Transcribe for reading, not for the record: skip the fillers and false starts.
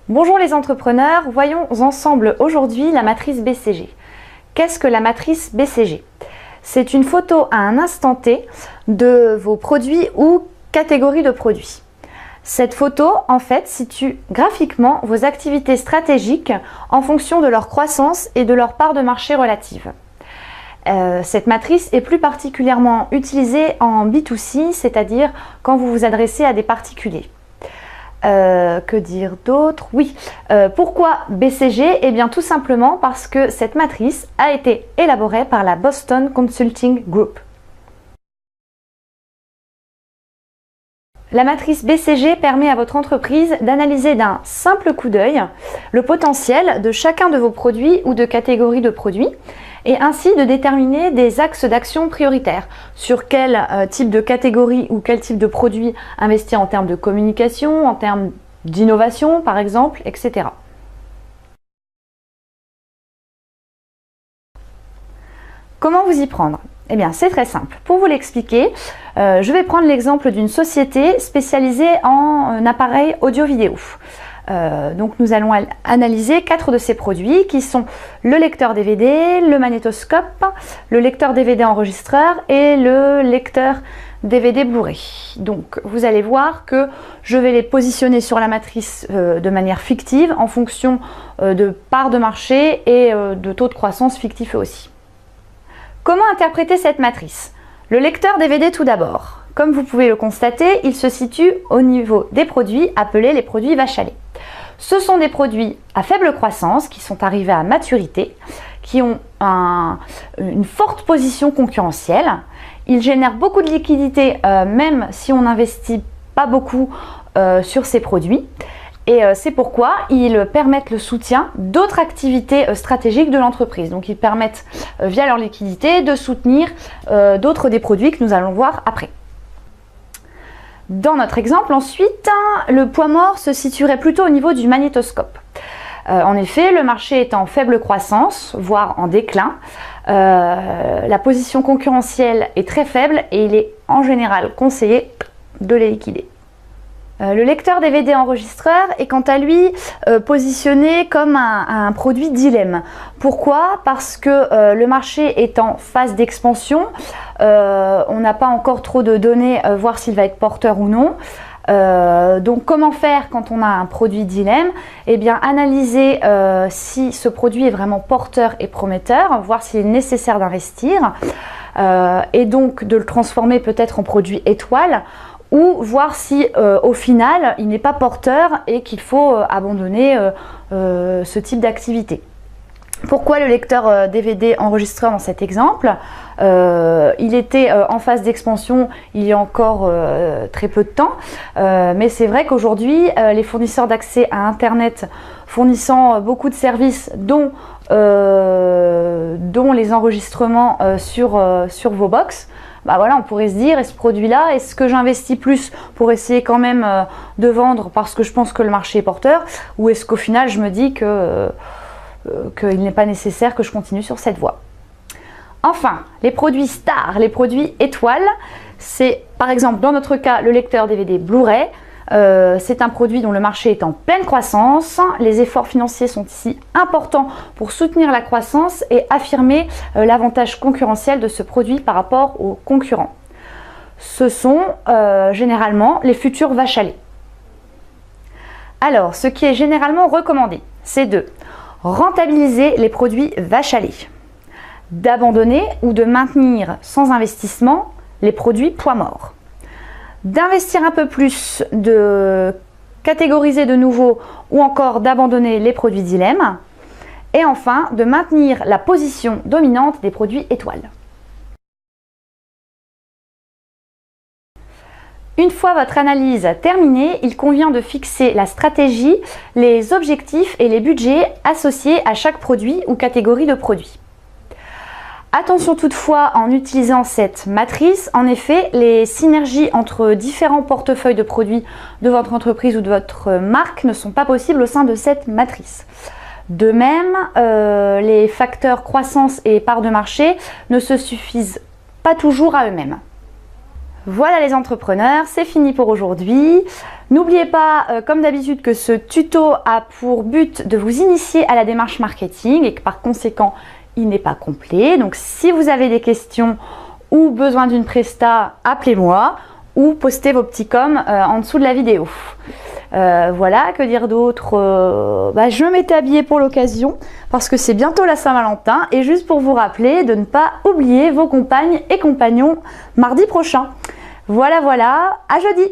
Bonjour les entrepreneurs, voyons ensemble aujourd'hui la matrice BCG. Qu'est-ce que la matrice BCG? C'est une photo à un instant T de vos produits ou catégories de produits. Cette photo, en fait, situe graphiquement vos activités stratégiques en fonction de leur croissance et de leur part de marché relative. Cette matrice est plus particulièrement utilisée en B2C, c'est-à-dire quand vous vous adressez à des particuliers. Que dire d'autre? Oui. Pourquoi BCG? Eh bien tout simplement parce que cette matrice a été élaborée par la Boston Consulting Group. La matrice BCG permet à votre entreprise d'analyser d'un simple coup d'œil le potentiel de chacun de vos produits ou de catégories de produits et ainsi de déterminer des axes d'action prioritaires. Sur quel type de catégorie ou quel type de produit investir en termes de communication, en termes d'innovation par exemple, etc. Comment vous y prendre? Eh bien, c'est très simple. Pour vous l'expliquer, je vais prendre l'exemple d'une société spécialisée en appareils audio-vidéo. Donc, nous allons analyser 4 de ces produits qui sont le lecteur DVD, le magnétoscope, le lecteur DVD enregistreur et le lecteur DVD Blu-ray. Donc, vous allez voir que je vais les positionner sur la matrice de manière fictive en fonction de part de marché et de taux de croissance fictif aussi. Comment interpréter cette matrice? Le lecteur DVD tout d'abord. Comme vous pouvez le constater, il se situe au niveau des produits appelés les produits vache à lait. Ce sont des produits à faible croissance qui sont arrivés à maturité, qui ont une forte position concurrentielle. Ils génèrent beaucoup de liquidités même si on n'investit pas beaucoup sur ces produits. Et c'est pourquoi ils permettent le soutien d'autres activités stratégiques de l'entreprise. Donc ils permettent, via leur liquidité, de soutenir d'autres des produits que nous allons voir après. Dans notre exemple ensuite, le poids mort se situerait plutôt au niveau du magnétoscope. En effet, le marché est en faible croissance, voire en déclin. La position concurrentielle est très faible et il est en général conseillé de les liquider. Le lecteur DVD enregistreur est quant à lui positionné comme un produit dilemme. Pourquoi? Parce que le marché est en phase d'expansion, on n'a pas encore trop de données, voir s'il va être porteur ou non. Donc comment faire quand on a un produit dilemme? Eh bien analyser si ce produit est vraiment porteur et prometteur, voir s'il est nécessaire d'investir et donc de le transformer peut-être en produit étoile, ou voir si au final il n'est pas porteur et qu'il faut abandonner ce type d'activité. Pourquoi le lecteur DVD enregistreur dans cet exemple? Il était en phase d'expansion il y a encore très peu de temps, mais c'est vrai qu'aujourd'hui les fournisseurs d'accès à Internet fournissant beaucoup de services dont les enregistrements sur vos box, bah voilà, on pourrait se dire, et ce produit-là, est-ce que j'investis plus pour essayer quand même de vendre parce que je pense que le marché est porteur, ou est-ce qu'au final je me dis qu'il n'est pas nécessaire que je continue sur cette voie? Enfin, les produits stars, les produits étoiles, c'est par exemple dans notre cas le lecteur DVD Blu-ray. C'est un produit dont le marché est en pleine croissance. Les efforts financiers sont ici importants pour soutenir la croissance et affirmer l'avantage concurrentiel de ce produit par rapport aux concurrents. Ce sont généralement les futurs vaches à lait. Alors, ce qui est généralement recommandé, c'est de rentabiliser les produits vaches à lait, d'abandonner ou de maintenir sans investissement les produits poids mort, d'investir un peu plus, de catégoriser de nouveau ou encore d'abandonner les produits dilemme, et enfin de maintenir la position dominante des produits étoiles. Une fois votre analyse terminée, il convient de fixer la stratégie, les objectifs et les budgets associés à chaque produit ou catégorie de produits. Attention toutefois en utilisant cette matrice, en effet, les synergies entre différents portefeuilles de produits de votre entreprise ou de votre marque ne sont pas possibles au sein de cette matrice. De même, les facteurs croissance et part de marché ne se suffisent pas toujours à eux-mêmes. Voilà les entrepreneurs, c'est fini pour aujourd'hui. N'oubliez pas, comme d'habitude, que ce tuto a pour but de vous initier à la démarche marketing et que par conséquent, il n'est pas complet. Donc si vous avez des questions ou besoin d'une presta, appelez-moi ou postez vos petits coms en dessous de la vidéo. Voilà, que dire d'autre, je m'étais habillée pour l'occasion parce que c'est bientôt la Saint-Valentin et juste pour vous rappeler de ne pas oublier vos compagnes et compagnons mardi prochain. Voilà, à jeudi!